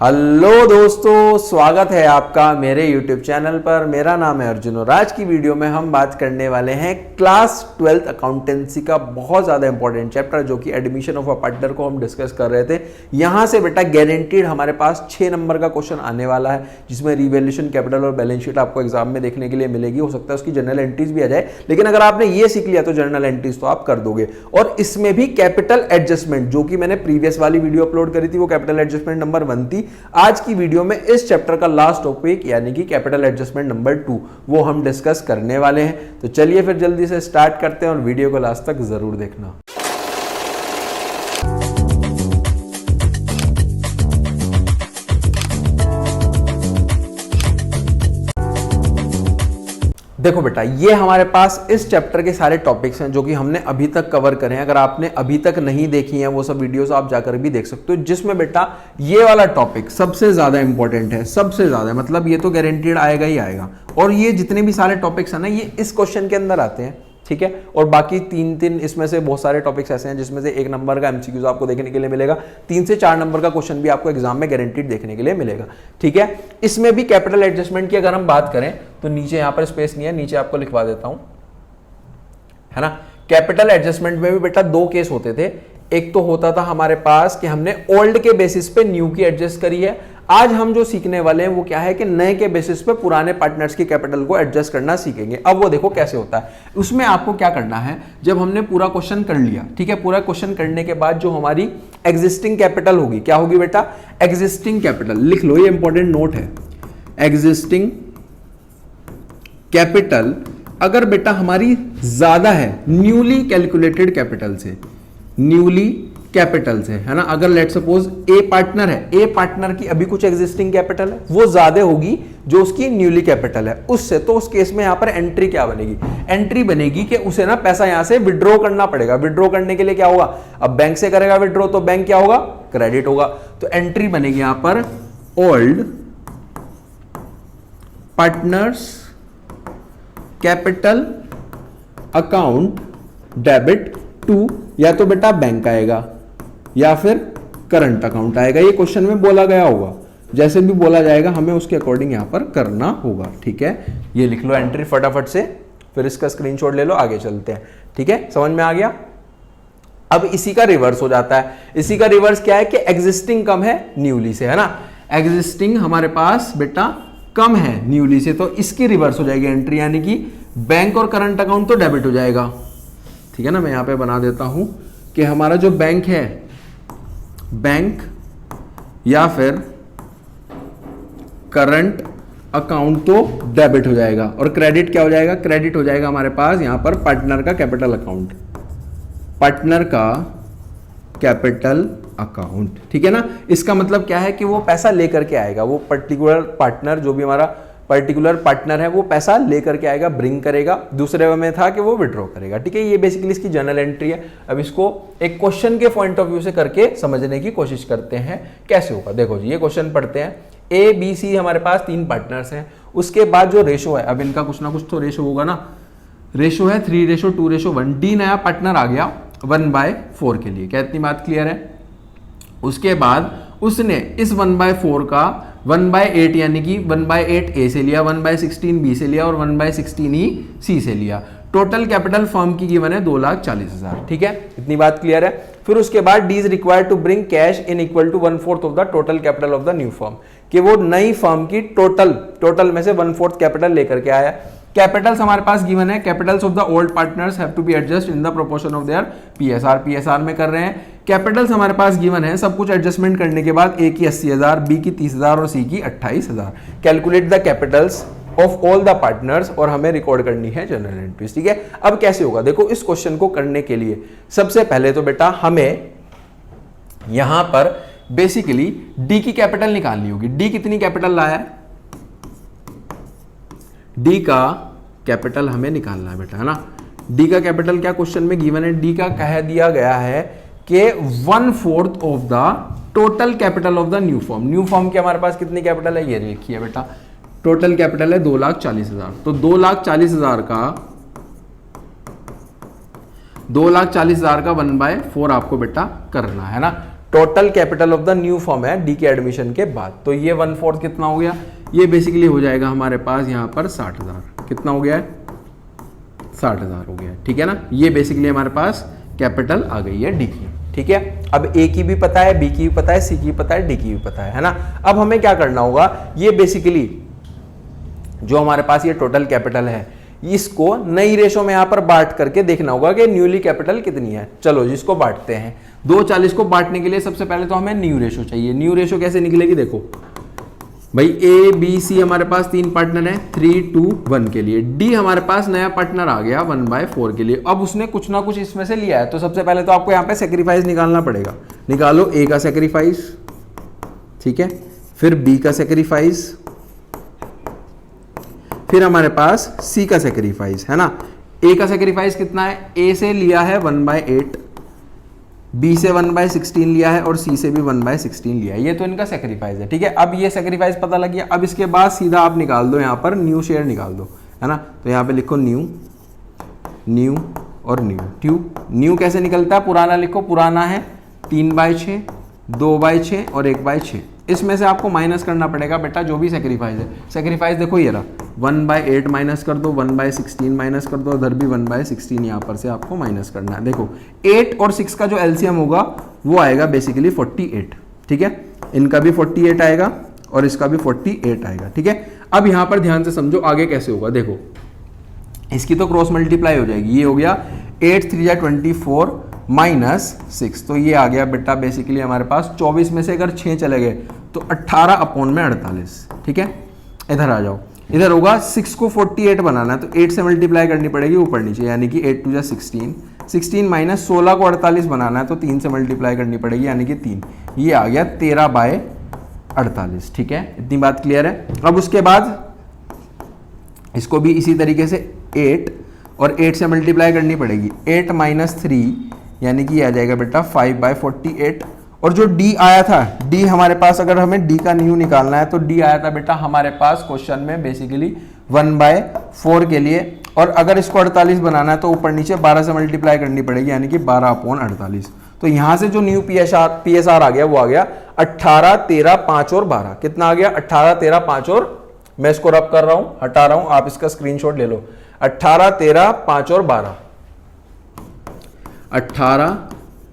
Hello दोस्तों, स्वागत है आपका मेरे YouTube चैनल पर। मेरा नाम है अर्जुन और आज की वीडियो में हम बात करने वाले हैं क्लास 12th अकाउंटेंसी का बहुत ज़्यादा इंपॉर्टेंट चैप्टर जो कि एडमिशन ऑफ अ पार्टनर को हम डिस्कस कर रहे थे। यहाँ से बेटा गारंटीड हमारे पास 6 नंबर का क्वेश्चन आने वाला है जिसमें रिवैल्यूएशन, कैपिटल और बैलेंस शीट आपको एग्जाम में देखने के लिए मिलेगी। हो सकता है उसकी जर्नल एंट्रीज भी आ जाए, लेकिन अगर आपने ये सीख लिया तो जर्नल एंट्रीज तो आप कर दोगे। और इसमें भी कैपिटल एडजस्टमेंट, जो कि मैंने प्रीवियस वाली वीडियो अपलोड करी थी, वो कैपिटल एडजस्टमेंट नंबर 1 थी। आज की वीडियो में इस चैप्टर का लास्ट टॉपिक यानी कि कैपिटल एडजस्टमेंट नंबर 2 वो हम डिस्कस करने वाले हैं। तो चलिए फिर जल्दी से स्टार्ट करते हैं और वीडियो को लास्ट तक जरूर देखना। देखो बेटा, ये हमारे पास इस चैप्टर के सारे टॉपिक्स हैं जो कि हमने अभी तक कवर करे हैं। अगर आपने अभी तक नहीं देखी हैं वो सब वीडियोस आप जाकर भी देख सकते हो, जिसमें बेटा ये वाला टॉपिक सबसे ज्यादा इंपॉर्टेंट है। सबसे ज्यादा मतलब ये तो गारंटीड आएगा ही आएगा। और ये जितने भी सारे टॉपिक्स हैं ना, ये इस क्वेश्चन के अंदर आते हैं, ठीक है। और बाकी तीन इसमें से बहुत सारे टॉपिक्स ऐसे हैं जिसमें से 1 नंबर का एमसीक्यूज आपको देखने के लिए मिलेगा, 3 से 4 नंबर का क्वेश्चन भी आपको एग्जाम में गारंटीड देखने के लिए मिलेगा, ठीक है। इसमें भी कैपिटल एडजस्टमेंट की अगर हम बात करें तो नीचे यहां पर स्पेस नहीं है, नीचे आपको लिखवा देता हूं, है ना। कैपिटल एडजस्टमेंट में भी बेटा 2 केस होते थे। एक तो होता था हमारे पास कि हमने ओल्ड के बेसिस पे न्यू की एडजस्ट करी है। आज हम जो सीखने वाले हैं वो क्या है कि नए के बेसिस पे पुराने पार्टनर्स की कैपिटल को एडजस्ट करना सीखेंगे। अब वो देखो कैसे होता है। उसमें आपको क्या करना है, जब हमने पूरा क्वेश्चन कर लिया, ठीक है, पूरा क्वेश्चन करने के बाद जो हमारी एग्जिस्टिंग कैपिटल होगी, क्या होगी बेटा, एग्जिस्टिंग कैपिटल। लिख लो, ये इंपॉर्टेंट नोट है। एग्जिस्टिंग कैपिटल अगर बेटा हमारी ज्यादा है न्यूली कैलकुलेटेड कैपिटल से, न्यूली कैपिटल से, है ना। अगर लेट सपोज ए पार्टनर है, ए पार्टनर की अभी कुछ एग्जिस्टिंग कैपिटल है, वो ज्यादा होगी जो उसकी न्यूली कैपिटल है उससे। तो उस केस में यहां पर एंट्री क्या बनेगी, एंट्री बनेगी कि उसे ना पैसा यहां से विड्रॉ करना पड़ेगा। विड्रॉ करने के लिए क्या होगा, अब बैंक से करेगा विड्रॉ तो बैंक क्या होगा, क्रेडिट होगा। तो एंट्री बनेगी यहां पर old partners capital account debit to, या तो बेटा बैंक आएगा या फिर करंट अकाउंट आएगा। ये क्वेश्चन में बोला गया होगा, जैसे भी बोला जाएगा हमें उसके अकॉर्डिंग यहां पर करना होगा, ठीक है। ये लिख लो एंट्री फटाफट से, फिर इसका स्क्रीनशॉट ले लो, आगे चलते हैं, ठीक है। समझ में आ गया। अब इसी का रिवर्स हो जाता है। इसी का रिवर्स क्या है कि एग्जिस्टिंग कम है न्यूली से, है ना। एग्जिस्टिंग हमारे पास बेटा कम है न्यूली से, तो इसकी रिवर्स हो जाएगी एंट्री, यानी कि बैंक और करंट अकाउंट तो डेबिट हो जाएगा, ठीक है ना। मैं यहां पे बना देता हूं कि हमारा जो बैंक है, बैंक या फिर करंट अकाउंट तो डेबिट हो जाएगा, और क्रेडिट क्या हो जाएगा, क्रेडिट हो जाएगा हमारे पास यहां पर पार्टनर का कैपिटल अकाउंट, पार्टनर का कैपिटल अकाउंट, ठीक है ना। इसका मतलब क्या है कि वो पैसा लेकर के आएगा, वो पर्टिकुलर पार्टनर, जो भी हमारा पर्टिकुलर पार्टनर है, वो पैसा लेकर के आएगा, ब्रिंग करेगा। दूसरे में था कि वो विड्रॉ करेगा, ठीक है। ये बेसिकली इसकी जर्नल एंट्री है। अब इसको एक क्वेश्चन के पॉइंट ऑफ व्यू से करके समझने की कोशिश करते हैं कैसे होगा। देखो जी, ये क्वेश्चन पढ़ते हैं। ए बी सी हमारे पास 3 पार्टनर्स हैं। उसके बाद जो रेशो है, अब इनका कुछ ना कुछ तो रेशो होगा ना। रेशो है 3:2:1। डी नया पार्टनर आ गया 1/4 के लिए। क्या इतनी बात क्लियर है। उसके बाद उसने इस 1/4 का 1/8 यानी कि 1/8 ए से लिया, 1/16 बी से लिया और 1/16 ही सी से लिया। टोटल कैपिटल फर्म की गिवन है 2,40,000, ठीक है। इतनी बात क्लियर है। फिर उसके बाद D is required to bring cash in equal to 1/4 of the total capital of the new firm, कि वो नई फर्म की टोटल में से 1/4 कैपिटल लेकर के आया। कैपिटल्स हमारे पास गिवन है। Capitals of the old partners have to be adjust in the proportion of their PSR. PSR में कर रहे हैं। कैपिटल्स हमारे पास गिवन है। सब कुछ एडजस्टमेंट करने के बाद ए की 80,000, बी की 30,000 और सी की 28,000। Calculate the Capitals of all the partners, और हमें रिकॉर्ड करनी है जनरल एंट्रीज, ठीक है। अब कैसे होगा, देखो इस क्वेश्चन को करने के लिए सबसे पहले तो बेटा हमें यहां पर बेसिकली डी की कैपिटल निकालनी होगी। डी कितनी कैपिटल लाया है, डी का कैपिटल हमें निकालना है बेटा, है ना। डी का कैपिटल क्या क्वेश्चन में गिवन है, डी का कह दिया गया है कि 1/4 of the total capital of the new firm. New firm की हमारे पास कितनी कैपिटल है, ये देखिए बेटा, टोटल कैपिटल है 2,40,000। तो 2,40,000 का 1/4 आपको बेटा करना है ना। Total capital of the new firm है डी के एडमिशन के बाद। तो ये 1/4 कितना हो गया, ये बेसिकली हो जाएगा हमारे पास यहाँ पर 60,000। कितना हो गया है, 60,000 हो गया, ठीक है ना। ये बेसिकली हमारे पास कैपिटल आ गई है डी की, ठीक है। अब ए की भी पता है, बी की भी पता है, सी की भी पता है, डी की भी पता है ना। अब हमें क्या करना होगा, ये बेसिकली जो हमारे पास ये टोटल कैपिटल है इसको नई रेशो में यहां पर बांट करके देखना होगा कि न्यूली कैपिटल कितनी है। चलो जिसको बांटते हैं, 240 को बांटने के लिए सबसे पहले तो हमें न्यू रेशो चाहिए। न्यू रेशो कैसे निकलेगी, देखो भाई ए बी सी हमारे पास 3 पार्टनर है 3:1 के लिए। डी हमारे पास नया पार्टनर आ गया 1/4 के लिए। अब उसने कुछ ना कुछ इसमें से लिया है, तो सबसे पहले तो आपको यहाँ पे सेक्रीफाइस निकालना पड़ेगा। निकालो ए का सेक्रीफाइस, ठीक है, फिर बी का सेक्रीफाइस, फिर हमारे पास सी का सेक्रीफाइस है ना। ए का सेक्रीफाइस कितना है, ए से लिया है 1/8, बी से 1/16 लिया है और सी से भी 1/16 लिया है। ये तो इनका सेक्रीफाइस है, ठीक है। अब ये सेक्रीफाइस पता लग गया। अब इसके बाद सीधा आप निकाल दो यहाँ पर न्यू शेयर निकाल दो, है ना। तो यहाँ पे लिखो न्यू, न्यू और न्यू। न्यू कैसे निकलता है, पुराना लिखो, पुराना है 3/6, 2/6 और 1/6। इसमें से आपको माइनस करना पड़ेगा बेटा जो भी सेक्रीफाइस है। सेक्रीफाइस देखो ये रहा, 1/8 माइनस कर दो, 1/16 माइनस कर दो, उधर भी 1/16 यहाँ पर से आपको माइनस करना है। देखो 8 और 6 का जो एलसीएम होगा वो आएगा बेसिकली 48, ठीक है। इनका भी 48 आएगा और इसका भी 48 आएगा, ठीक है। अब यहाँ पर ध्यान से समझो आगे कैसे होगा। देखो इसकी तो क्रॉस मल्टीप्लाई हो जाएगी, ये हो गया 8 3 24 -6, तो ये आ गया बेटा बेसिकली हमारे पास 24 में से अगर 6 चले गए तो 18/48, ठीक है। इधर आ जाओ, इधर होगा 6 को 48 बनाना है तो 8 से मल्टीप्लाई करनी पड़ेगी ऊपर नीचे, यानी कि 8 2 16, 16 माइनस 16 को 48 बनाना है तो 3 से मल्टीप्लाई करनी पड़ेगी यानी कि 3। ये आ गया 13/48, ठीक है। इतनी बात क्लियर है। अब उसके बाद इसको भी इसी तरीके से 8 और 8 से मल्टीप्लाई करनी पड़ेगी, 8 - 3 यानी कि आ जाएगा बेटा 5/48। और जो डी आया था, डी हमारे पास अगर हमें डी का न्यू निकालना है तो डी आया था बेटा हमारे पास क्वेश्चन में बेसिकली 1/4 के लिए। और अगर इसको 48 बनाना है तो ऊपर नीचे 12 से मल्टीप्लाई करनी पड़ेगी यानी कि 12/48। तो यहां से जो न्यू पीएसआर आ गया वो आ गया 18 13 5 और 12। कितना आ गया, 18 13 5 और, मैं इसको रब कर रहा हूं, हटा रहा हूं, आप इसका स्क्रीनशॉट ले लो। 18 13 5 और 12, 18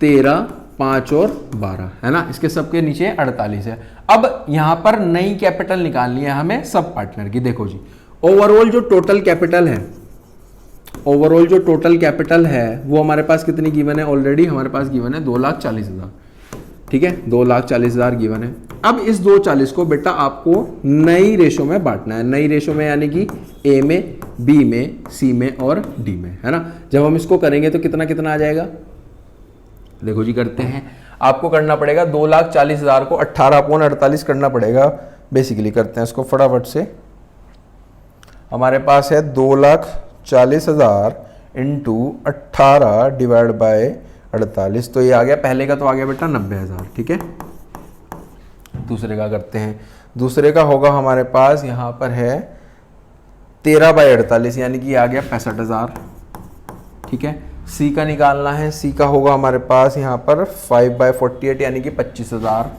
13 5 और 12 है ना। इसके सबके नीचे 48 है। अब यहां पर नई कैपिटल निकालनी है हमें सब पार्टनर की। देखो जी, ओवरऑल जो टोटल कैपिटल है, ओवरऑल जो टोटल कैपिटल है वो हमारे पास कितनी गिवन है, ऑलरेडी हमारे पास गिवन है 2,40,000, ठीक है। 2,40,000 गिवन है। अब इस 240 को बेटा आपको नई रेशो में बांटना है। नई रेशो में यानी कि ए में, बी में, सी में और डी में, है ना। जब हम इसको करेंगे तो कितना कितना आ जाएगा, देखो जी करते हैं। आपको करना पड़ेगा 2,40,000 को 18/48 करना पड़ेगा। बेसिकली करते हैं इसको फटाफट से। हमारे पास है 2,40,000 इंटू 18 डिवाइड बाय 48, तो ये आ गया, पहले का तो आ गया बेटा 90,000, ठीक है। दूसरे का करते हैं। दूसरे का होगा हमारे पास यहाँ पर है 13/48 यानी कि आ गया 65,000, ठीक है। सी का निकालना है, सी का होगा हमारे पास यहाँ पर 5/48 यानी कि 25,000।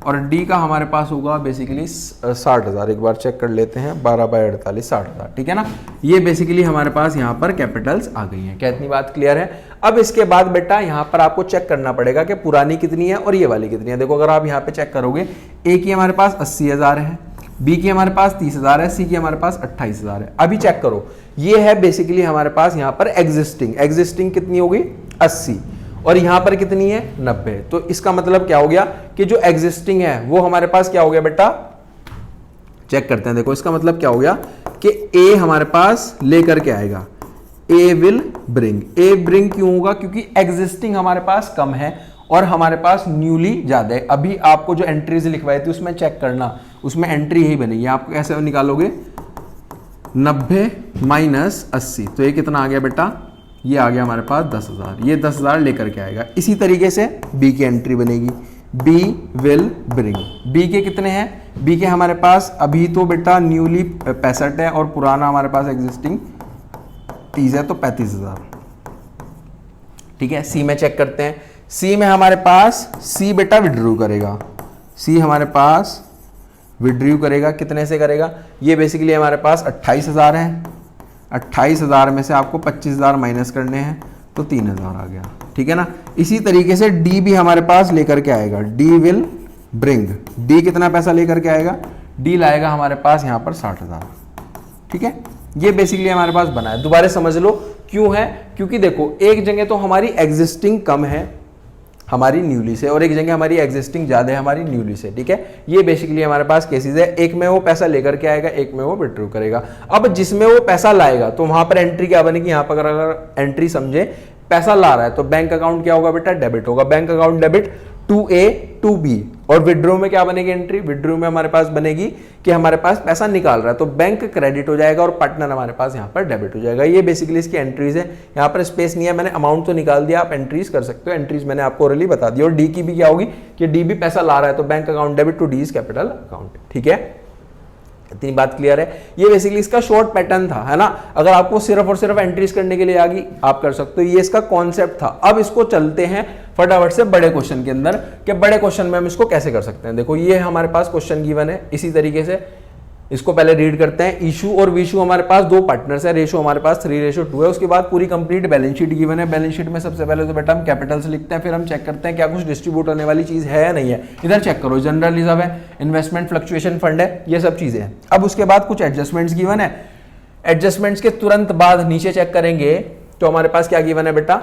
और डी का हमारे पास होगा बेसिकली 60,000। एक बार चेक कर लेते हैं, 12/48 60,000, ठीक है ना। ये बेसिकली हमारे पास यहाँ पर कैपिटल्स आ गई हैं। क्या इतनी बात क्लियर है। अब इसके बाद बेटा यहाँ पर आपको चेक करना पड़ेगा कि पुरानी कितनी है और ये वाली कितनी है। देखो अगर आप यहाँ पे चेक करोगे, ए की हमारे पास 80,000 है, बी की हमारे पास 30,000 है, सी की हमारे पास 28,000 है। अभी चेक करो, ये है बेसिकली हमारे पास यहाँ पर एग्जिस्टिंग कितनी होगी 80 और यहां पर कितनी है 90। तो इसका मतलब क्या हो गया कि जो एग्जिस्टिंग है वो हमारे पास क्या हो गया बेटा, चेक करते हैं। देखो इसका मतलब क्या हो गया कि ए हमारे पास लेकर के आएगा, ए विल ब्रिंग। ए ब्रिंग क्यों होगा, क्योंकि एग्जिस्टिंग हमारे पास कम है और हमारे पास न्यूली ज्यादा है। अभी आपको जो एंट्रीज लिखवाई थी उसमें चेक करना, उसमें एंट्री यही बनेगी। आप कैसे निकालोगे, 90 - 80, तो ये कितना आ गया बेटा, ये आ गया हमारे पास 10,000। ये 10,000 लेकर के आएगा। इसी तरीके से बी की एंट्री बनेगी, बी विल ब्रिंग। बी के कितने हैं, बी के हमारे पास अभी तो बेटा न्यूली 65 है और पुराना हमारे पास एग्जिस्टिंग 30 है, तो 35,000, ठीक है। सी में चेक करते हैं। सी में हमारे पास सी बेटा विड्रू करेगा, सी हमारे पास विड्रू करेगा, कितने से करेगा, ये बेसिकली हमारे पास 28,000 है, 28,000 में से आपको 25,000 माइनस करने हैं तो 3,000 आ गया, ठीक है ना। इसी तरीके से डी भी हमारे पास लेकर के आएगा, डी विल ब्रिंग, डी कितना पैसा लेकर के आएगा, डी लाएगा हमारे पास यहाँ पर 60,000, ठीक है। ये बेसिकली हमारे पास बना है, दोबारा समझ लो क्यों है, क्योंकि देखो एक जगह तो हमारी एग्जिस्टिंग कम है हमारी न्यूली से, और एक जगह हमारी एग्जिस्टिंग ज्यादा है हमारी न्यूली से, ठीक है। ये बेसिकली हमारे पास केसेस है, एक में वो पैसा लेकर के आएगा, एक में वो विड्रॉ करेगा। अब जिसमें वो पैसा लाएगा तो वहां पर एंट्री क्या बनेगी, यहां पर अगर एंट्री समझे पैसा ला रहा है तो बैंक अकाउंट क्या होगा बेटा, डेबिट होगा, bank account debit to A to B. और विड्रॉ में क्या बनेगी एंट्री, विड्रॉ में हमारे पास बनेगी कि हमारे पास पैसा निकाल रहा है तो बैंक क्रेडिट हो जाएगा और पार्टनर हमारे पास यहाँ पर डेबिट हो जाएगा। ये बेसिकली इसकी एंट्रीज है, यहाँ पर स्पेस नहीं है, मैंने अमाउंट तो निकाल दिया, आप एंट्रीज कर सकते हो, एंट्रीज मैंने आपको ऑलरेडी बता दी। और डी की भी क्या होगी कि डी भी पैसा ला रहा है तो bank account debit to D is capital account, ठीक है। इतनी बात क्लियर है। ये बेसिकली इसका शॉर्ट पैटर्न था, है ना। अगर आपको सिर्फ और सिर्फ एंट्रीज करने के लिए आ गई आप कर सकते हो, ये इसका कॉन्सेप्ट था। अब इसको चलते हैं फटाफट से बड़े क्वेश्चन के अंदर कि बड़े क्वेश्चन में हम इसको कैसे कर सकते हैं। देखो ये हमारे पास क्वेश्चन गिवन है, इसी तरीके से इसको पहले रीड करते हैं। इशू और विशू हमारे पास दो पार्टनर्स है, रेशो हमारे पास 3:2 है। उसके बाद पूरी कंप्लीट बैलेंस शीट गिवन है। बैलेंस शीट में सबसे पहले तो बेटा हम कैपिटल्स लिखते हैं, फिर हम चेक करते हैं क्या कुछ डिस्ट्रीब्यूट होने वाली चीज है या नहीं है। इधर चेक करो, जनरल रिजर्व है, इन्वेस्टमेंट फ्लक्चुएशन फंड है, ये सब चीजें हैं। अब उसके बाद कुछ एडजस्टमेंट्स गिवन है। एडजस्टमेंट्स के तुरंत बाद नीचे चेक करेंगे तो हमारे पास क्या गिवन है बेटा,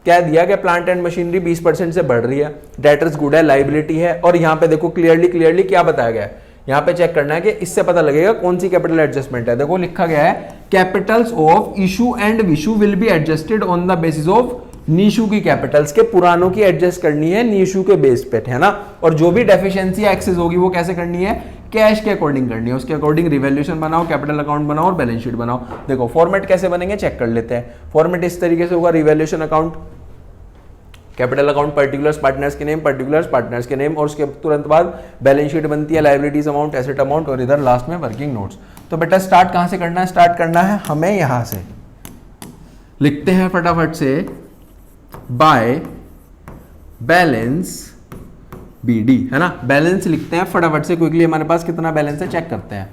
क्या दिया कि प्लांट एंड मशीनरी 20% से बढ़ रही है, डेटर्स गुड है, लाइबिलिटी है। और यहाँ पे देखो क्लियरली क्या बताया गया है, यहाँ पे चेक करना है कि इससे पता लगेगा कौन सी कैपिटल एडजस्टमेंट है। देखो लिखा गया है capitals of issue and Vishu will be adjusted on the basis of Nishu की कैपिटल्स के पुरानों की एडजस्ट करनी है नीशू के बेस पे, है ना। और जो भी डेफिशिएंसी एक्सेस होगी वो कैसे करनी है, कैश के अकॉर्डिंग करनी है। उसके अकॉर्डिंग रिवैल्यूएशन बनाओ, कैपिटल अकाउंट बनाओ और बैलेंस शीट बनाओ। देखो फॉर्मेट कैसे बनेंगे चेक कर लेते हैं। फॉर्मेट इस तरीके से होगा, revaluation account, capital account particulars partners के नेम, पर्टिकुलर्स पार्टनर्स के नेम, और उसके तुरंत बाद बैलेंस शीट बनती है, लायबिलिटीज अमाउंट, एसेट अमाउंट, और इधर लास्ट में वर्किंग नोट्स। तो बेटा स्टार्ट कहां से करना है, स्टार्ट करना है हमें यहां से। लिखते हैं फटाफट से बाय बैलेंस बीडी, है ना। बैलेंस लिखते हैं फटाफट से क्विकली, हमारे पास कितना बैलेंस है चेक करते हैं।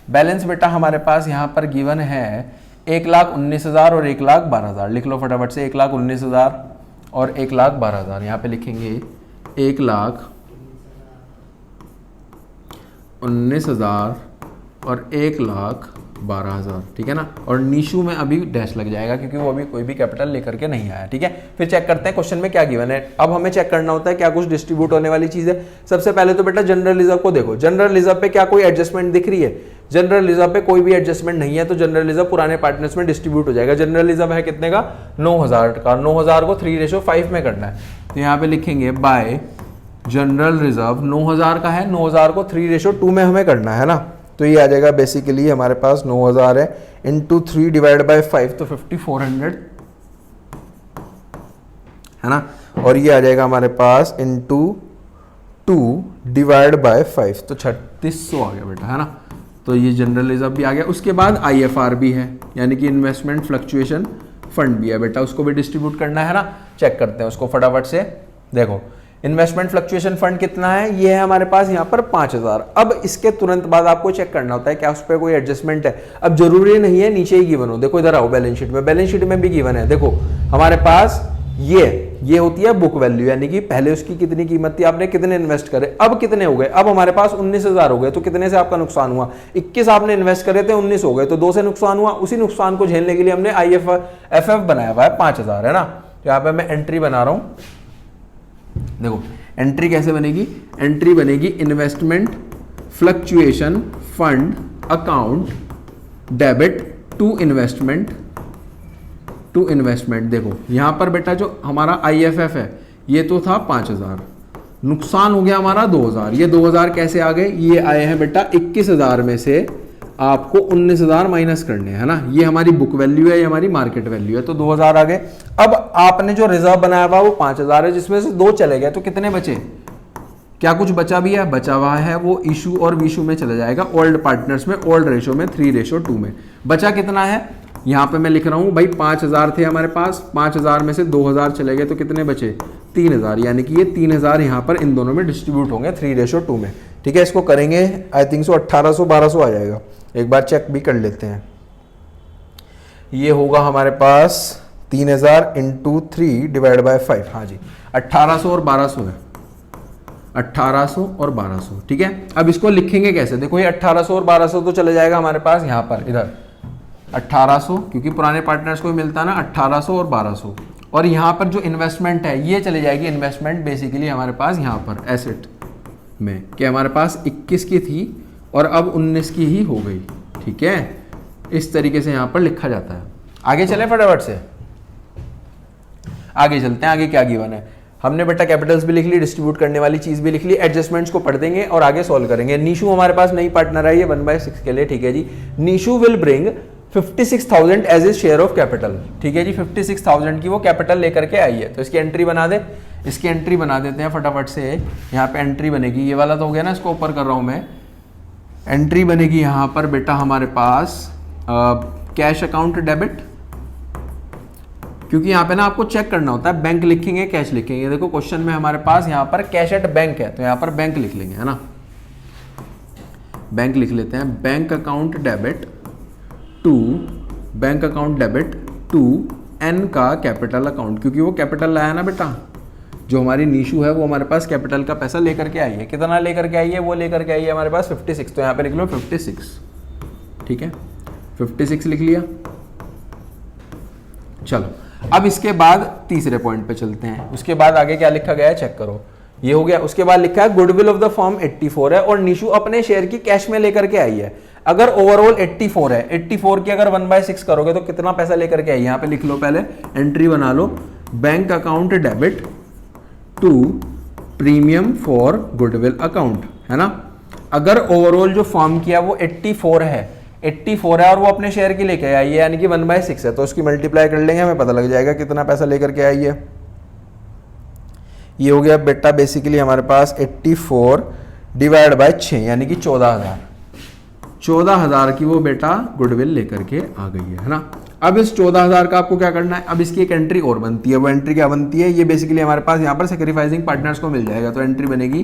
बैलेंस बेटा हमारे पास यहां पर गिवन है 1,19,000 और 1,12,000। लिख लो फटाफट से, 1,19,000 और 1,12,000। यहाँ पे लिखेंगे 1,19,000 और 1,12,000, ठीक है ना। और नीशू में अभी डैश लग जाएगा क्योंकि वो अभी कोई भी कैपिटल लेकर के नहीं आया, ठीक है। फिर चेक करते हैं क्वेश्चन में क्या गिवन है। अब हमें चेक करना होता है क्या कुछ डिस्ट्रीब्यूट होने वाली चीज है। सबसे पहले तो बेटा जनरल रिजर्व को देखो, जनरल रिजर्व पे क्या कोई एडजस्टमेंट दिख रही है, जनरल रिजर्व पे कोई भी एडजस्टमेंट नहीं है, तो जनरल रिजर्व पुराने पार्टनर्स में डिस्ट्रीब्यूट हो जाएगा। जनरल रिजर्व है कितने का, 9,000 का, 9,000 को 3:5 में करना है। तो यहाँ पे लिखेंगे बाय जनरल रिजर्व 9,000 का है, 9,000 को 3:2 में हमें करना है ना। तो ये आ जाएगा बेसिकली हमारे पास 9,000 है इंटू 3 डिवाइड बाई 5 तो 5400, है ना। और ये आ जाएगा हमारे पास इंटू 2 डिवाइड बाय 5 तो 3600 आ गया बेटा, है ना। तो ये जनरल रिजर्व भी आ गया। उसके बाद IFR भी है, यानी कि इन्वेस्टमेंट फ्लक्चुएशन फंड भी है बेटा, उसको भी डिस्ट्रीब्यूट करना है ना। चेक करते हैं उसको फटाफट से। देखो इन्वेस्टमेंट फ्लक्चुएशन फंड कितना है, ये है हमारे पास यहाँ पर 5,000। अब इसके तुरंत बाद आपको चेक करना होता है क्या उस पर कोई एडजस्टमेंट है। अब जरूरी नहीं है नीचे ही गिवन हो, देखो इधर आओ बैलेंस शीट में, बैलेंस शीट में भी गिवन है। देखो हमारे पास ये होती है बुक वैल्यू, यानी कि पहले उसकी कितनी कीमत थी, आपने कितने इन्वेस्ट करे, अब कितने हो गए। अब हमारे पास 19,000 हो गए, तो कितने से आपका नुकसान हुआ, 21 आपने इन्वेस्ट करे थे, 19 हो गए, तो 2 से नुकसान हुआ। उसी नुकसान को झेलने के लिए हमने IFF बनाया हुआ है 5,000, है ना। तो यहाँ पे मैं एंट्री बना रहा हूं। देखो एंट्री कैसे बनेगी, एंट्री बनेगी investment fluctuation fund account debit to investment देखो यहां पर बेटा जो हमारा IFF है ये तो था 5,000, नुकसान हो गया हमारा 2,000। ये 2,000 कैसे आ गए, ये आए हैं बेटा 21,000 में से आपको 19,000 माइनस करने हैं, है ना। ये हमारी बुक वैल्यू है, ये हमारी मार्केट वैल्यू है, तो 2,000 आ गए। अब आपने जो रिजर्व बनाया हुआ वो 5,000 है, जिसमें से 2 चले गए, तो कितने बचे, क्या कुछ बचा भी है, बचा हुआ है वो इशू और विशू में चला जाएगा, ओल्ड पार्टनर्स में, ओल्ड रेशो में, 3:2 में। बचा कितना है यहाँ पे मैं लिख रहा हूँ भाई 5000 थे हमारे पास, 5000 में से 2000 चले गए तो कितने बचे 3000, यानी कि ये 3000 यहाँ पर इन दोनों में डिस्ट्रीब्यूट होंगे 3:2 में। ठीक है, इसको करेंगे आई थिंक सो 1800 1200 आ जाएगा, एक बार चेक भी कर लेते हैं। ये होगा हमारे पास 3000 × 3 / 5, हाँ जी 1800 और 1200 है, 1800 और 1200। ठीक है, अब इसको लिखेंगे कैसे, देखो ये 1800 और 1200 तो चले जाएगा हमारे पास यहाँ पर इधर 1800, क्योंकि पुराने पार्टनर्स को भी मिलता है ना 1800 और 1200, और यहाँ पर जो इन्वेस्टमेंट है ये चले जाएगी इन्वेस्टमेंट बेसिकली हमारे पास यहाँ पर एसेट में, कि हमारे पास 21 की थी और अब 19 की ही हो गई। ठीक है, इस तरीके से यहाँ पर लिखा जाता है। आगे चले फटाफट से, आगे चलते हैं। आगे क्या गिवन है, हमने बेटा कैपिटल्स भी लिख ली, डिस्ट्रीब्यूट करने वाली चीज भी लिख ली, एडजस्टमेंट्स को पढ़ देंगे और आगे सॉल्व करेंगे। नीशू हमारे पास नई पार्टनर है, ये 1/6 के लिए। ठीक है जी, Nishu will bring 56,000 as a share of capital. ठीक है जी, 56,000 की वो कैपिटल लेकर के आई है, तो इसकी एंट्री बना दे, इसकी एंट्री बना देते हैं फटाफट से। यहाँ पे एंट्री बनेगी, ये वाला तो हो गया ना, इसको ऊपर कर रहा हूँ मैं। एंट्री बनेगी यहाँ पर बेटा हमारे पास कैश अकाउंट डेबिट, क्योंकि यहाँ पे ना आपको चेक करना होता है बैंक लिखेंगे कैश लिखेंगे। देखो क्वेश्चन में हमारे पास यहाँ पर कैश एट बैंक है, तो यहाँ पर बैंक लिख लेंगे, है ना, बैंक लिख लेते हैं। Bank account debit to N का कैपिटल अकाउंट, क्योंकि वो कैपिटल लाया ना बेटा, जो हमारी नीशू है वो हमारे पास कैपिटल का पैसा लेकर के आई है। कितना लेकर के आई है, वो लेकर के आई है हमारे पास 56, तो यहाँ पे लिख लो 56। ठीक है, 56 लिख लिया। चलो अब इसके बाद तीसरे पॉइंट पे चलते हैं। उसके बाद आगे क्या लिखा गया है चेक करो, ये हो गया। उसके बाद लिखा है गुडविल ऑफ द फर्म 84 है और नीशू अपने शेयर की कैश में लेकर के आई है। अगर ओवरऑल 84 है, 84 की अगर 1/6 करोगे तो कितना पैसा लेकर के आई, यहाँ पे लिख लो, पहले एंट्री बना लो, bank account debit to premium for goodwill account, है ना। अगर ओवरऑल जो फर्म किया वो 84 है, 84 है और वो अपने शेयर की लेके आई है, यानी कि 1/6 है, तो उसकी मल्टीप्लाई कर लेंगे, हमें पता लग जाएगा कितना पैसा लेकर के आई है। ये हो गया बेटा बेसिकली हमारे पास 84 / 6 यानी कि 14,000, 14,000 की वो बेटा गुडविल लेकर के आ गई है ना। अब इस 14,000 का आपको क्या करना है, अब इसकी एक एंट्री और बनती है। वो एंट्री क्या बनती है, ये बेसिकली हमारे पास यहाँ पर सेक्रीफाइसिंग पार्टनर्स को मिल जाएगा, तो एंट्री बनेगी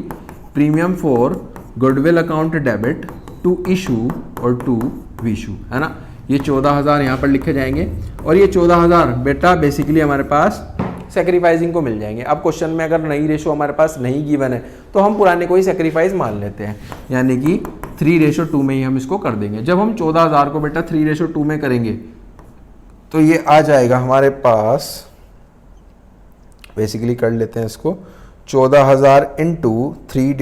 premium for goodwill account debit to Ishu और टू विशू, है ना। ये 14,000 यहाँ पर लिखे जाएंगे और ये 14,000 बेटा बेसिकली हमारे पास सेक्रीफाइसिंग को मिल जाएंगे। अब क्वेश्चन में अगर नई रेशो हमारे पास नहीं गिवन है तो हम पुराने को ही सेक्रीफाइस मान लेते हैं, यानी कि 3:2 में ही हम इसको कर देंगे। जब हम 14,000 को बेटा 3:2 में करेंगे तो ये आ जाएगा हमारे पास, बेसिकली कर लेते हैं इसको, 14,000 × 3 /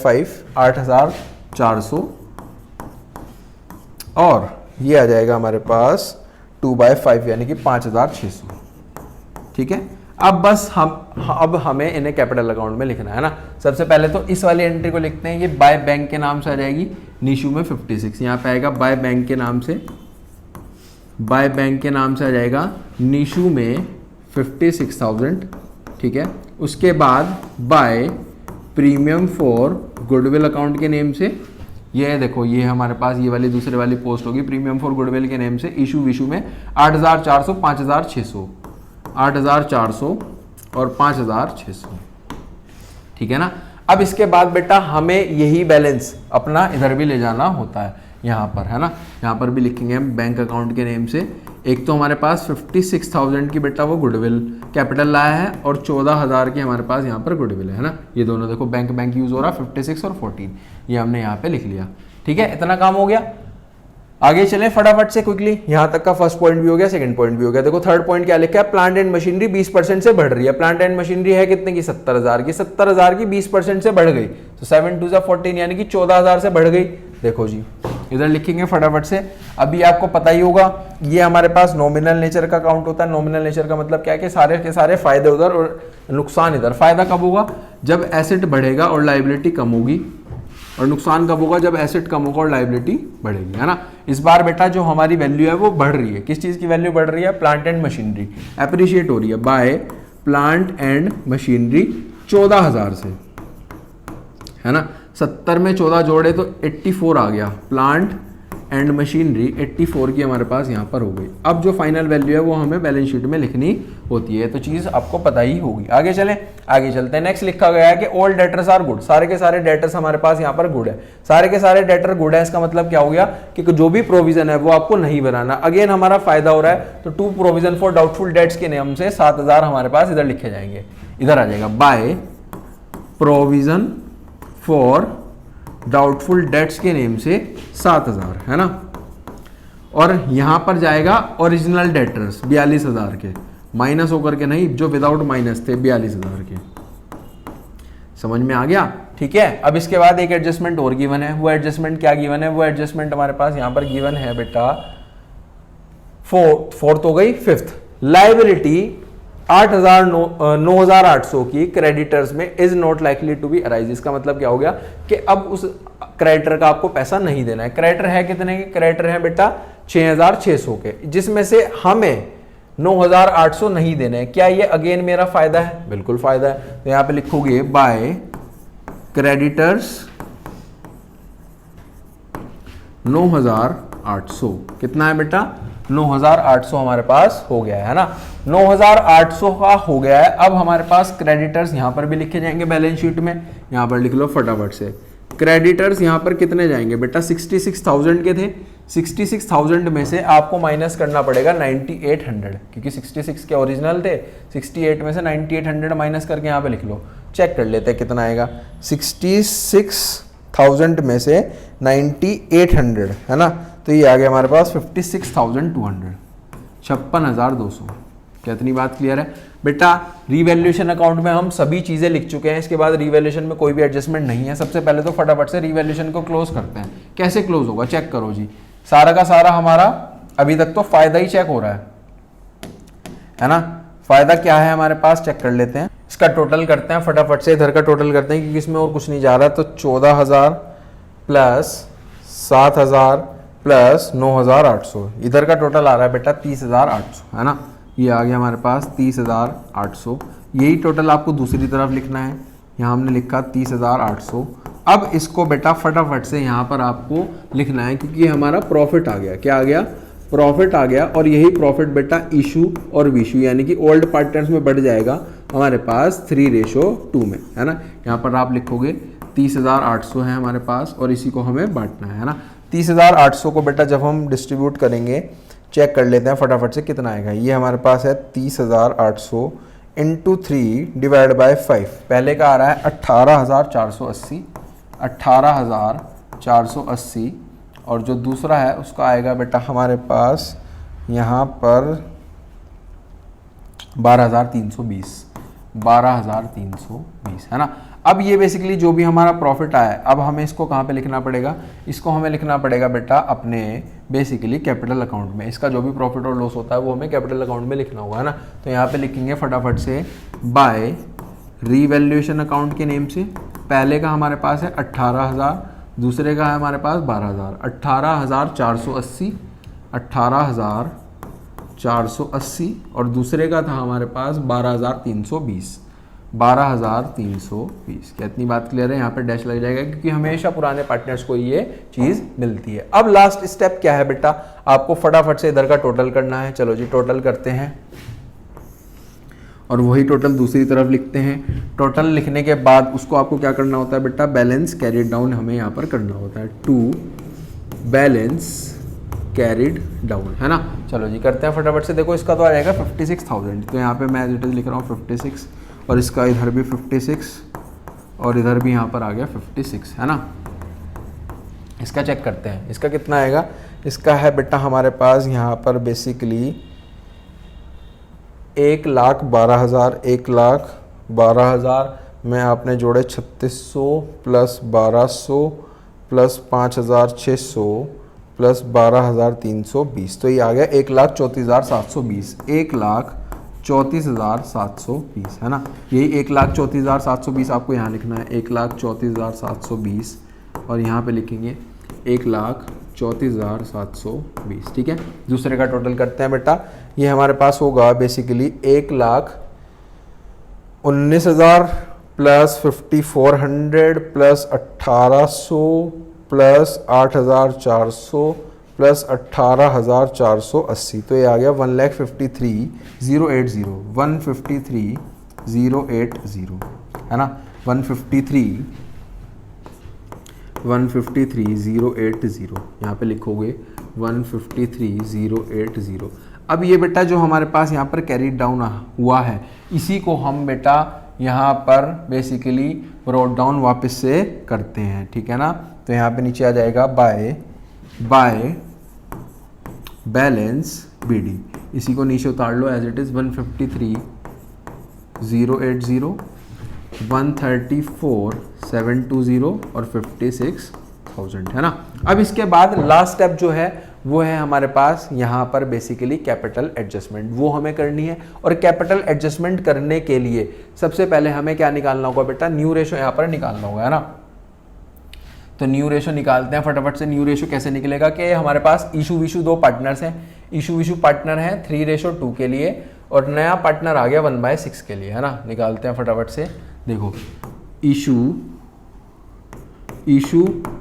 5 8,400 और ये आ जाएगा हमारे पास 2/5 यानी कि 5,600। ठीक है, अब बस अब हमें इन्हें कैपिटल अकाउंट में लिखना है ना। सबसे पहले तो इस वाली एंट्री को लिखते हैं, ये बाय बैंक के नाम से आ जाएगी, नीशू में 56, यहाँ पे आएगा बाय बैंक के नाम से, बाय बैंक के नाम से आ जाएगा नीशू में 56,000। ठीक है, उसके बाद by premium for goodwill account के नेम से, ये देखो ये हमारे पास ये वाली दूसरे वाली पोस्ट होगी प्रीमियम फॉर गुडविल के नेम से, इशू विशू में 8,400 5,600, 8,400 और 5,600। ठीक है ना। अब इसके बाद बेटा हमें यही बैलेंस अपना इधर भी ले जाना होता है, यहाँ पर, है ना। यहाँ पर भी लिखेंगे हम बैंक अकाउंट के नेम से। एक तो हमारे पास 56,000 की बेटा वो गुडविल कैपिटल लाया है और 14,000 की हमारे पास यहाँ पर गुडविल है ना। ये दोनों देखो बैंक यूज हो रहा है, 56 और 14, ये हमने यहाँ पे लिख लिया। ठीक है, इतना काम हो गया। आगे चलें फटाफट से क्विकली, यहाँ तक का फर्स्ट पॉइंट भी हो गया, सेकंड पॉइंट भी हो गया। देखो थर्ड पॉइंट क्या लिखा है, प्लांट एंड मशीनरी 20% से बढ़ रही है। प्लांट एंड मशीनरी है कितने की, 70,000 की, 70,000 की 20% से बढ़ गई, तो 7 2 14 यानी कि 14,000 से बढ़ गई। देखो जी इधर लिखेंगे फटाफट से। अभी आपको पता ही होगा ये हमारे पास नॉमिनल नेचर का अकाउंट होता है। नॉमिनल नेचर का मतलब क्या है कि सारे के सारे फायदे उधर और नुकसान इधर। फायदा कब होगा, जब एसेट बढ़ेगा और लायबिलिटी कम होगी, और नुकसान कब होगा, जब एसेट कम होगा और लायबिलिटी बढ़ेगी, है ना। इस बार बेटा जो हमारी वैल्यू है वो बढ़ रही है। किस चीज़ की वैल्यू बढ़ रही है, प्लांट एंड मशीनरी एप्रिशिएट हो रही है बाय प्लांट एंड मशीनरी 14,000 से, है ना। 70 में 14 जोड़े तो 84 आ गया। प्लांट एंड मशीनरी 84 की हमारे पास यहाँ पर हो गई। अब जो फाइनल वैल्यू है वो हमें बैलेंस शीट में लिखनी होती है, तो चीज़ आपको पता ही होगी। आगे चलें, आगे चलते हैं। नेक्स्ट लिखा गया है कि ऑल डेटर्स आर गुड, सारे के सारे डेटर्स हमारे पास यहाँ पर गुड है। सारे के सारे डेटर गुड है, इसका मतलब क्या हो गया कि जो भी प्रोविजन है वो आपको नहीं बनाना। अगेन हमारा फायदा हो रहा है, तो to provision for doubtful debts के नियम से 7000 हमारे पास इधर लिखे जाएंगे, इधर आ जाएगा by provision for doubtful debts के नेम से 7000 है ना। और यहां पर जाएगा ओरिजिनल डेटर्स 42000 के, माइनस होकर के नहीं, जो विदाउट माइनस थे 42000 के। समझ में आ गया? ठीक है। अब इसके बाद एक एडजस्टमेंट और गिवन है। वो एडजस्टमेंट क्या गिवन है? वो एडजस्टमेंट हमारे पास यहां पर गिवन है बेटा, फोर्थ हो गई। फिफ्थ, लाइबिलिटी 9800 की क्रेडिटर्स में is not likely to be arise. इसका मतलब क्या हो गया कि अब उस क्रेडिटर का आपको पैसा नहीं देना है। क्रेडिटर है कितने के? क्रेडिटर है बेटा 6600 के, जिसमें से हमें 9800 नहीं देने हैं। क्या ये अगेन मेरा फायदा है? बिल्कुल फायदा है। तो यहां पे लिखोगे बाय क्रेडिटर्स 9800, कितना है बेटा? 9800 हमारे पास हो गया है ना। 9800 का हो गया है। अब हमारे पास क्रेडिटर्स यहां पर भी लिखे जाएंगे बैलेंस शीट में, यहां पर लिख लो फटाफट से। क्रेडिटर्स यहां पर कितने जाएंगे बेटा? 66,000 के थे। 66,000 में से आपको माइनस करना पड़ेगा 9800, क्योंकि 66 के ओरिजिनल थे। 68 में से 9800 माइनस करके यहां पे लिख लो, चेक कर लेते हैं कितना आएगा। 66,000 में से 9800 है ना, तो ये आ गया हमारे पास 56,200, 56,200। कितनी बात क्लियर है बेटा? रीवैल्यूएशन अकाउंट में हम सभी चीजें लिख चुके हैं, इसके बाद रीवैल्यूएशन में कोई भी एडजस्टमेंट नहीं है। सबसे पहले तो फटाफट से रीवैल्यूएशन को क्लोज करते हैं। कैसे क्लोज होगा चेक करो जी। सारा का सारा हमारा अभी तक तो फायदा ही चेक हो रहा है ना। फायदा क्या है हमारे पास, चेक कर लेते हैं। इसका टोटल करते हैं फटाफट से, इधर का टोटल करते हैं क्योंकि इसमें और कुछ नहीं जा रहा। तो 14,000 प्लस 7,000 प्लस 9,800, इधर का टोटल आ रहा है बेटा 30,800 है ना। ये आ गया हमारे पास 30,800। यही टोटल आपको दूसरी तरफ लिखना है। यहाँ हमने लिखा 30,800। अब इसको बेटा फटाफट से यहाँ पर आपको लिखना है, क्योंकि हमारा प्रॉफिट आ गया। क्या आ गया? प्रॉफिट आ गया। और यही प्रॉफिट बेटा इशू और विशू यानी कि ओल्ड पार्टनर्स में बढ़ जाएगा हमारे पास 3:2 में, है ना। यहाँ पर आप लिखोगे 30,800 है हमारे पास, और इसी को हमें बांटना है ना। 30,800 को बेटा जब हम डिस्ट्रीब्यूट करेंगे, चेक कर लेते हैं फटाफट से कितना आएगा। ये हमारे पास है 30,800 इंटू 3 डिवाइड बाय 5। पहले का आ रहा है 18,480, 18,480, और जो दूसरा है उसका आएगा बेटा हमारे पास यहाँ पर 12,320, 12,320 है ना। अब ये बेसिकली जो भी हमारा प्रॉफिट आया है, अब हमें इसको कहाँ पे लिखना पड़ेगा? इसको हमें लिखना पड़ेगा बेटा अपने बेसिकली कैपिटल अकाउंट में। इसका जो भी प्रॉफिट और लॉस होता है वो हमें कैपिटल अकाउंट में लिखना होगा, है ना। तो यहाँ पे लिखेंगे फटाफट से बाय रीवैल्यूएशन अकाउंट के नेम से। पहले का हमारे पास है 18,000, दूसरे का है हमारे पास 12,000। 18,480, 18,480, और दूसरे का था हमारे पास 12,320, 12,320। क्या इतनी बात क्लियर है? यहाँ पे डैश लग जाएगा क्योंकि हमेशा पुराने पार्टनर्स को ये चीज मिलती है। अब लास्ट स्टेप क्या है बेटा? आपको फटाफट से इधर का टोटल करना है। चलो जी टोटल करते हैं, और वही टोटल दूसरी तरफ लिखते हैं। टोटल लिखने के बाद उसको आपको क्या करना होता है बेटा? बैलेंस कैरिड डाउन हमें यहाँ पर करना होता है, टू बैलेंस कैरिड डाउन, है ना। चलो जी करते हैं फटाफट से। देखो इसका तो आ जाएगा 56,000, तो यहाँ पे मैं एज इट इज लिख रहा हूँ 56, और इसका इधर भी 56, और इधर भी यहाँ पर आ गया 56, है ना। इसका चेक करते हैं, इसका कितना आएगा? इसका है बेटा हमारे पास यहाँ पर बेसिकली 1,12,000, 1,12,000 में आपने जोड़े 3600 प्लस 1,200 प्लस 5,600 प्लस 12,320, तो ये आ गया 1,34,720, 1,34,720, है ना। यही 1,34,720 आपको यहाँ लिखना है, 1,34,720, और यहाँ पे लिखेंगे 1,34,720, ठीक है। दूसरे का टोटल करते हैं बेटा। ये हमारे पास होगा basically 1,19,000 plus 5,400 plus 1,800 plus 8,400 plus 18,480, तो ये आ गया 1,53,080, 153,080 है ना, 153,080 यहाँ पे लिखोगे 153,080। अब ये बेटा जो हमारे पास यहाँ पर कैरी डाउन हुआ है, इसी को हम बेटा यहाँ पर बेसिकली ब्रॉट डाउन वापस से करते हैं, ठीक है ना। तो यहाँ पे नीचे आ जाएगा बाय बैलेंस BD, इसी को नीचे उतार लो एज इट इज़, 153,080, 134,720 और 56,000 है ना। अब इसके बाद लास्ट स्टेप जो है वो है हमारे पास यहाँ पर बेसिकली कैपिटल एडजस्टमेंट, वो हमें करनी है। और कैपिटल एडजस्टमेंट करने के लिए सबसे पहले हमें क्या निकालना होगा बेटा, न्यू रेशो यहाँ पर निकालना होगा, है ना। तो न्यू रेशो निकालते हैं फटाफट से। न्यू रेशो कैसे निकलेगा कि हमारे पास इशू विशु दो पार्टनर्स हैं, इशू विशु पार्टनर है 3:2 के लिए और नया पार्टनर आ गया 1/6 के लिए, है ना। निकालते हैं फटाफट से। देखो इशू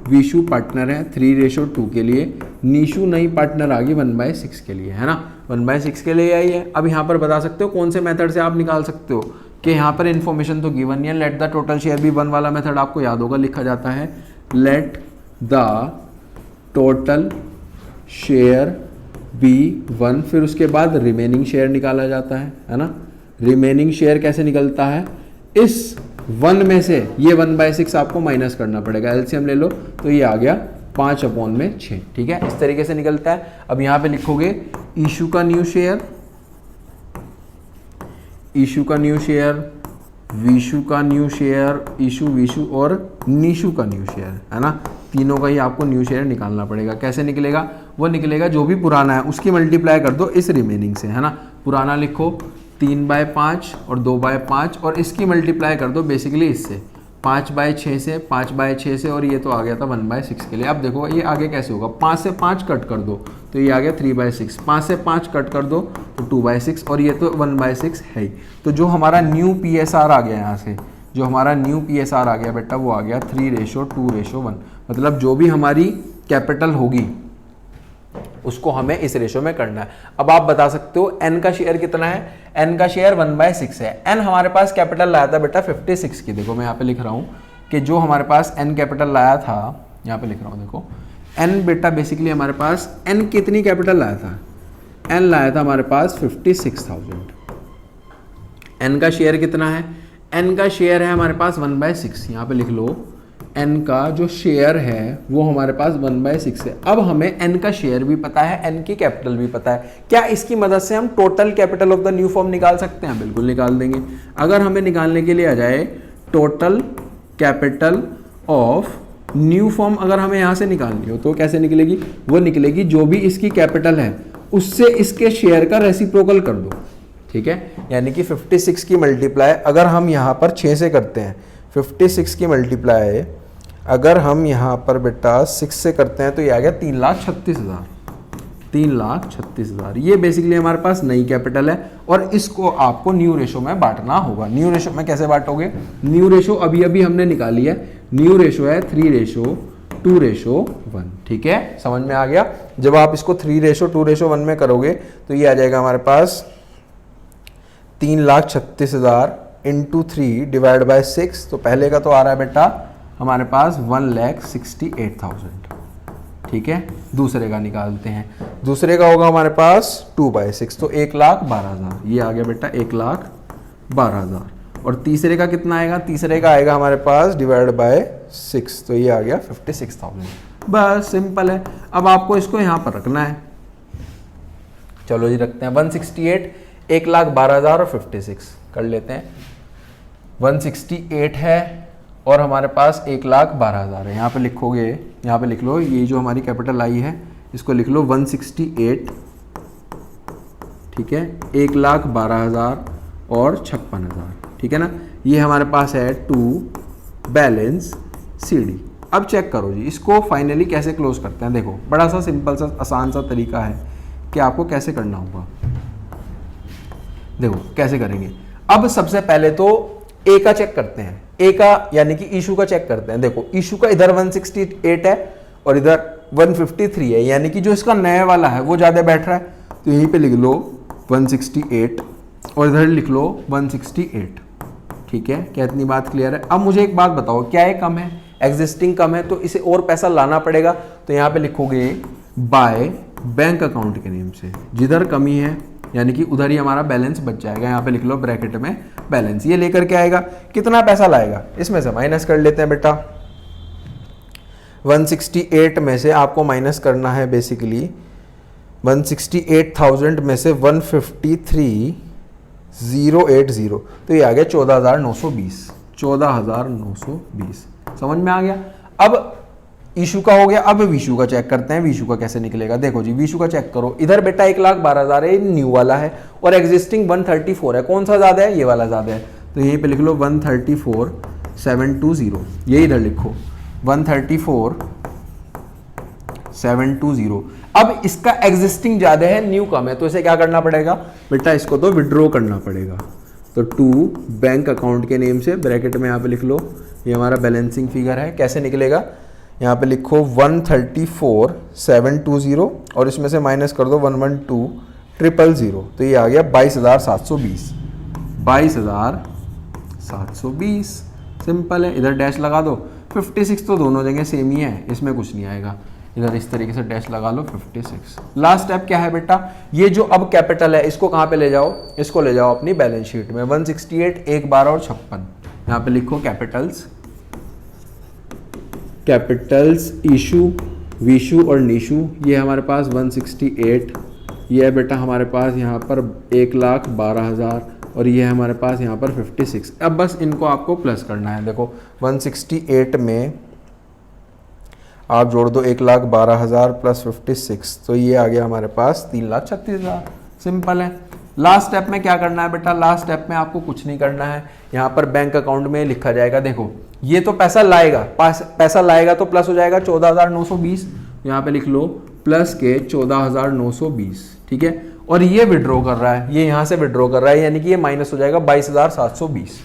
विशु पार्टनर है 3:2 के लिए, नीशु नई पार्टनर आ गई 1/6 के लिए, है ना। 1/6 के लिए आई है। अब यहाँ पर बता सकते हो कौन से मेथड से आप निकाल सकते हो कि यहाँ पर इन्फॉर्मेशन तो गिवन नहीं है। Let the total share be 1 वाला मेथड आपको याद होगा, लिखा जाता है let the total share be 1, फिर उसके बाद रिमेनिंग शेयर निकाला जाता है ना। रिमेनिंग शेयर कैसे निकलता है, इस 1 में से ये 1/6 आपको माइनस करना पड़ेगा, एलसीएम ले लो तो ये आ गया 5/6, ठीक है। इस तरीके से निकलता है। अब यहाँ पे लिखोगे इशू का न्यू शेयर, विशु का न्यू शेयर, इशू विशु और नीशु का न्यू शेयर, है ना। तीनों का ही आपको न्यू शेयर निकालना पड़ेगा। कैसे निकलेगा, वो निकलेगा जो भी पुराना है उसकी मल्टीप्लाई कर दो इस रिमेनिंग से, है ना। पुराना लिखो 3/5 और 2/5 और इसकी मल्टीप्लाई कर दो बेसिकली इससे 5/6 से, 5/6 से, और ये तो आ गया था 1/6 के लिए। अब देखो ये आगे कैसे होगा, 5 से 5 कट कर दो तो ये आ गया 3/6, 5 से 5 कट कर दो तो 2/6 और ये तो 1/6 है ही। तो जो हमारा न्यू PSR आ गया यहाँ से, जो हमारा न्यू PSR आ गया बेटा वो आ गया 3:2:1, मतलब जो भी हमारी कैपिटल होगी उसको हमें इस रेशो में करना है। अब आप बता सकते हो n का शेयर कितना है, n का शेयर 1/6 है। n हमारे पास कैपिटल लाया था बेटा 56 की, देखो मैं यहाँ पे लिख रहा हूँ कि जो हमारे पास n कैपिटल लाया था, यहाँ पे लिख रहा हूँ देखो n बेटा बेसिकली हमारे पास n कितनी कैपिटल लाया था, n लाया था हमारे पास 56,000। n का शेयर कितना है, n का शेयर है हमारे पास 1/6, यहाँ पे लिख लो n का जो शेयर है वो हमारे पास 1/6 है। अब हमें n का शेयर भी पता है, n की कैपिटल भी पता है। क्या इसकी मदद से हम total capital of the new form निकाल सकते हैं? बिल्कुल निकाल देंगे। अगर हमें निकालने के लिए आ जाए total capital of new form, अगर हमें यहाँ से निकालनी हो तो कैसे निकलेगी, वो निकलेगी जो भी इसकी कैपिटल है उससे इसके शेयर का रेसिप्रोकल कर दो, ठीक है। यानी कि 56 की मल्टीप्लाई अगर हम यहाँ पर 6 से करते हैं, 56 की मल्टीप्लाई अगर हम यहाँ पर बेटा 6 से करते हैं तो ये आ गया 3,36,000, 3,36,000। ये बेसिकली हमारे पास नई कैपिटल है और इसको आपको न्यू रेशो में बांटना होगा। न्यू रेशो में कैसे बांटोगे, न्यू रेशो अभी अभी हमने निकाली है, न्यू रेशो है 3:2:1, ठीक है, समझ में आ गया। जब आप इसको 3:2:1 में करोगे तो ये आ जाएगा हमारे पास 3,36,000 इंटू 3 डिवाइड बाय 6, तो पहले का तो आ रहा है बेटा हमारे पास 1,68,000, ठीक है। दूसरे का निकालते हैं, दूसरे का होगा हमारे पास 2/6 तो 1,12,000, ये आ गया बेटा 1,12,000। और तीसरे का कितना आएगा, तीसरे का आएगा हमारे पास डिवाइड बाय 6 तो ये आ गया 56,000। बस सिंपल है। अब आपको इसको यहाँ पर रखना है, चलो जी रखते हैं 168, 1,12,000 और 56 कर लेते हैं। 168 है और हमारे पास 1,12,000 है। यहाँ पे लिखोगे, यहाँ पे लिख लो, ये जो हमारी कैपिटल आई है इसको लिख लो 168, ठीक है, 1,12,000 और 56,000, ठीक है ना। ये हमारे पास है टू बैलेंस CD। अब चेक करो जी इसको फाइनली कैसे क्लोज करते हैं। देखो बड़ा सा सिंपल सा आसान सा तरीका है कि आपको कैसे करना होगा। देखो कैसे करेंगे। अब सबसे पहले तो ए का चेक करते हैं, ए का यानी कि इशू का चेक करते हैं। देखो इशू का इधर 168 है और इधर 153 है, यानी कि जो इसका नया वाला है वो ज़्यादा बैठ रहा है, तो यहीं पे लिख लो 168 और इधर लिख लो 168। ठीक है, क्या इतनी बात क्लियर है? अब मुझे एक बात बताओ, क्या ये कम है? एग्जिस्टिंग कम है, तो इसे और पैसा लाना पड़ेगा, तो यहाँ पे लिखोगे बाय बैंक अकाउंट के नेम से। जिधर कमी है यानी कि उधर ही हमारा बैलेंस बच जाएगा, यहाँ पे लिख लो ब्रैकेट में बैलेंस। ये लेकर के आएगा, कितना पैसा लाएगा? इसमें से माइनस कर लेते हैं बेटा। 168 में से आपको माइनस करना है बेसिकली 168,000 में से 153,080, तो ये आ गया 14,920। 14,920 समझ में आ गया? अब इशू का हो गया, अब विशु का चेक करते हैं। विशु का कैसे निकलेगा? देखो जी, विशु का चेक करो। इधर बेटा 1,12,000 है, न्यू वाला है, और एग्जिस्टिंग 134 है। कौन सा ज्यादा है? ये वाला ज्यादा है, तो यहीं पे लिख लो 134,720। ये इधर लिखो 134,720। अब इसका एग्जिस्टिंग ज्यादा है, न्यू कम है, तो इसे क्या करना पड़ेगा बेटा? इसको तो विड्रॉ करना पड़ेगा। तो टू बैंक अकाउंट के नेम से ब्रैकेट में यहाँ पे लिख लो, ये हमारा बैलेंसिंग फिगर है। कैसे निकलेगा? यहाँ पे लिखो 134,720 और इसमें से माइनस कर दो 112,000, तो ये आ गया 22,720। 22,720 सिंपल है, इधर डैश लगा दो। 56 तो दोनों जगह सेम ही है, इसमें कुछ नहीं आएगा, इधर इस तरीके से डैश लगा लो 56। लास्ट स्टेप क्या है बेटा? ये जो अब कैपिटल है इसको कहाँ पे ले जाओ? इसको ले जाओ अपनी बैलेंस शीट में। 168, 1, 12 और 56, यहाँ पे लिखो कैपिटल्स। कैपिटल्स इशू, विशु और निशु, ये हमारे पास 168, ये है बेटा हमारे पास यहाँ पर 1,12,000 और ये है हमारे पास यहाँ पर 56। अब बस इनको आपको प्लस करना है। देखो 168 में आप जोड़ दो 1,12,000 प्लस 56, तो ये आ गया हमारे पास 3,36,000। सिंपल है। लास्ट स्टेप में क्या करना है बेटा? लास्ट स्टेप में आपको कुछ नहीं करना है, यहाँ पर बैंक अकाउंट में लिखा जाएगा। देखो ये तो पैसा लाएगा, पैसा लाएगा तो प्लस हो जाएगा 14,920, यहाँ पे लिख लो प्लस के 14,920। ठीक है, और ये विड्रॉ कर रहा है, ये यहाँ से विड्रॉ कर रहा है, यानी कि ये माइनस हो जाएगा 22,720।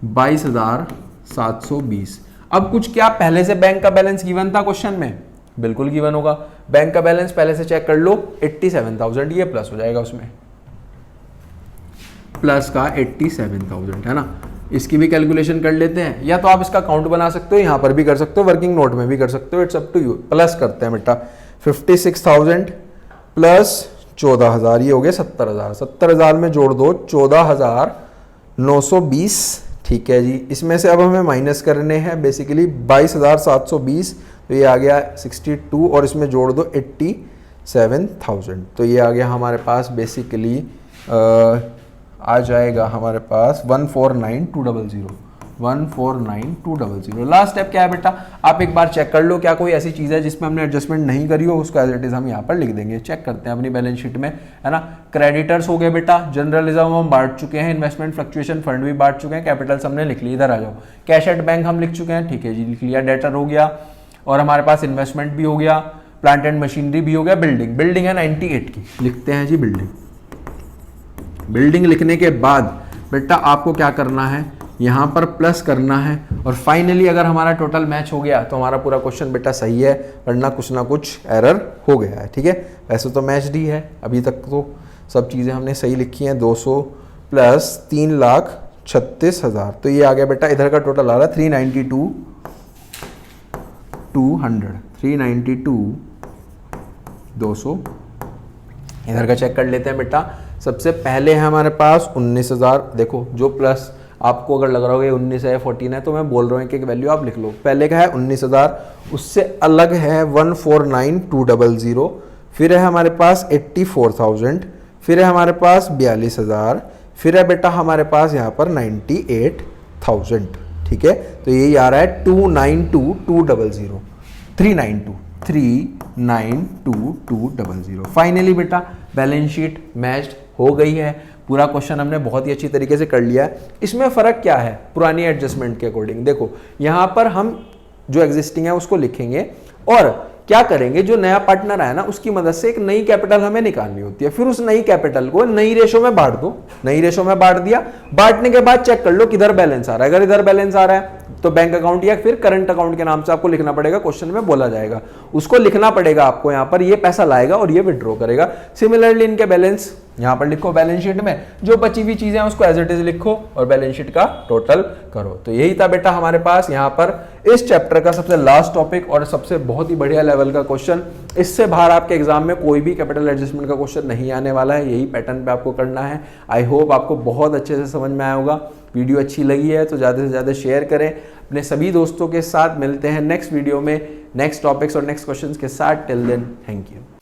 22,720। अब कुछ क्या पहले से बैंक का बैलेंस गिवन था क्वेश्चन में? बिल्कुल गिवन होगा। बैंक का बैलेंस पहले से चेक कर लो, 87,000, ये प्लस हो जाएगा उसमें, प्लस का 87,000 है ना। इसकी भी कैलकुलेशन कर लेते हैं, या तो आप इसका काउंट बना सकते हो, यहाँ पर भी कर सकते हो, वर्किंग नोट में भी कर सकते हो, it's up to you. Plus करते हैं बेटा, 56,000 प्लस 14,000, ये हो गया 70,000। 70,000 में जोड़ दो 14,920। ठीक है जी, इसमें से अब हमें माइनस करने हैं बेसिकली 22,720, तो ये आ गया 62 और इसमें जोड़ दो 87,000, तो ये आ गया हमारे पास बेसिकली आ जाएगा हमारे पास 149,200। 149,200। लास्ट स्टेप क्या है बेटा? आप एक बार चेक कर लो, क्या कोई ऐसी चीज़ है जिसमें हमने एडजस्टमेंट नहीं करी हो, उसको एज इट इज हम यहाँ पर लिख देंगे। चेक करते हैं अपनी बैलेंस शीट में, है ना। क्रेडिटर्स हो गए बेटा, जनरल रिजर्व हम बांट चुके हैं, इन्वेस्टमेंट फ्लक्चुएशन फंड भी बांट चुके हैं, कैपिटल्स हमने लिख लिया। इधर आ जाओ, कैश एट बैंक हम लिख चुके हैं, ठीक है जी, लिख लिया। डेटर हो गया और हमारे पास इन्वेस्टमेंट भी हो गया, प्लांट एंड मशीनरी भी हो गया। बिल्डिंग है 98 की, लिखते हैं जी बिल्डिंग लिखने के बाद बेटा आपको क्या करना है? यहाँ पर प्लस करना है, और फाइनली अगर हमारा टोटल मैच हो गया तो हमारा पूरा क्वेश्चन बेटा सही है, वरना कुछ ना कुछ एरर हो गया है। ठीक है, वैसे तो मैच डी है, अभी तक तो सब चीज़ें हमने सही लिखी हैं। 200 प्लस 3,36,000, तो ये आ गया बेटा, इधर का टोटल आ रहा है 392,200। 392,200। इधर का चेक कर लेते हैं बेटा। सबसे पहले है हमारे पास 19,000। देखो जो प्लस आपको अगर लग रहा होगा 19 है 14 है, तो मैं बोल रहा हूँ एक वैल्यू आप लिख लो। पहले का है 19,000, उससे अलग है 149,200, फिर है हमारे पास 84,000, फिर है हमारे पास 42,000, फिर है बेटा हमारे पास यहाँ पर 98,000। ठीक है, तो यही आ रहा है 292,200। 392,200। फाइनली बेटा बैलेंस शीट मैच्ड हो गई है। पूरा क्वेश्चन हमने बहुत ही अच्छी तरीके से कर लिया है। इसमें फ़र्क क्या है पुरानी एडजस्टमेंट के अकॉर्डिंग? देखो यहाँ पर हम जो एग्जिस्टिंग है उसको लिखेंगे, और क्या करेंगे, जो नया पार्टनर है ना उसकी मदद से एक नई कैपिटल हमें निकालनी होती है। फिर उस नई कैपिटल को नई रेशो में बांट दो। नई रेशो में बांट दिया, बांटने के बाद चेक कर लो किधर बैलेंस आ रहा है। अगर इधर बैलेंस आ रहा है तो बैंक अकाउंट या फिर करंट अकाउंट के नाम से आपको लिखना पड़ेगा, क्वेश्चन में बोला जाएगा, उसको लिखना पड़ेगा आपको। यहाँ पर ये पैसा लाएगा और ये विड्रॉ करेगा। सिमिलरली इनके बैलेंस यहाँ पर लिखो, बैलेंस शीट में जो बची हुई चीजें हैं उसको एज इट इज लिखो और बैलेंस शीट का टोटल करो। तो यही था बेटा हमारे पास यहाँ पर इस चैप्टर का सबसे लास्ट टॉपिक और सबसे बहुत ही बढ़िया लेवल का क्वेश्चन। इससे बाहर आपके एग्जाम में कोई भी कैपिटल एडजस्टमेंट का क्वेश्चन नहीं आने वाला है, यही पैटर्न पे आपको करना है। आई होप आपको बहुत अच्छे से समझ में आया होगा। वीडियो अच्छी लगी है तो ज़्यादा से ज़्यादा शेयर करें अपने सभी दोस्तों के साथ। मिलते हैं नेक्स्ट वीडियो में नेक्स्ट टॉपिक्स और नेक्स्ट क्वेश्चंस के साथ। Till then thank you.